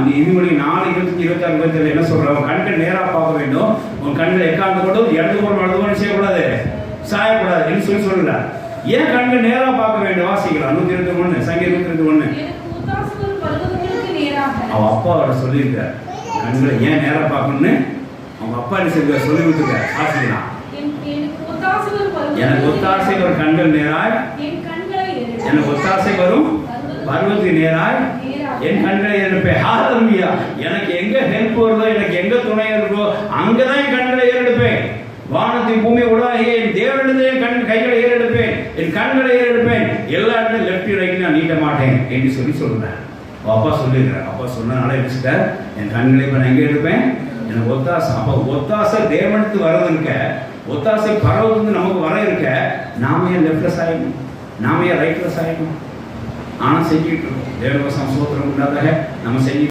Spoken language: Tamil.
நீதிமொழி 4:26 என்ன சொல்ற? உன் கண்கள் நேரா பார்க்க வேண்டும், உன் கண்கள் எக்காந்து கொண்டு இடது புறம் வலது புறம் செய்யக்கூடாது, சாயக்கூடாது என்று சொல்லுங்க. ஏன் கண்கள் நேரா பார்க்க வேண்டும்? வாசிக்கலாம் 121 சங்கீதம் 121. அவன் அப்பா அவரை சொல்லியிருக்க கண்களை ஏன் நேரா பார்க்கணும்னு அவங்க அப்பா என்ன செய்ய சொல்லி விட்டுருக்க. வாசிக்கலாம். எனக்கு ஒத்தாசை வரும் கண்கள் நேராய், எனக்கு ஒத்தாசை வரும் பருவத்துக்கு நேராய் என் கண்களை ஏறெடுப்பேன். ஹalleluya. எனக்கு எங்க ஹெல்ப் வருதோ, எனக்கு எங்க துணை இருக்கோ அங்கதான் என் கண்களை ஏறெடுப்பேன். வானத்தை பூமி உடாகி என் தேவனிடத்திலே என் கைகளை ஏறெடுப்பேன், என் கண்களை ஏறெடுப்பேன். எல்லா இடத்துல லெஃப்ட் ரைட் நான் நீட்ட மாட்டேன் என்று சொல்றேன். அப்பா சொல்லியிருக்கிறார். அப்பா சொன்னனால வச்சுட்டார். என் கண்களை இப்ப நான் எங்க எடுப்பேன்? எனக்கு ஒத்தாசை. அப்ப ஒத்தாசை தேவனுக்கு வர்றது இருக்க, ஒத்தாசை பரவத்துக்கு நமக்கு வர இருக்க, நாம ஏன் லெஃப்ட்ல சாயணும், நாம ஏன் ரைட்ல சாயணும்? ஆனா செஞ்சுட்டு இருக்கோம். தேவனுக்கு சோத்திரம் உண்டாதாக நம்ம செஞ்சு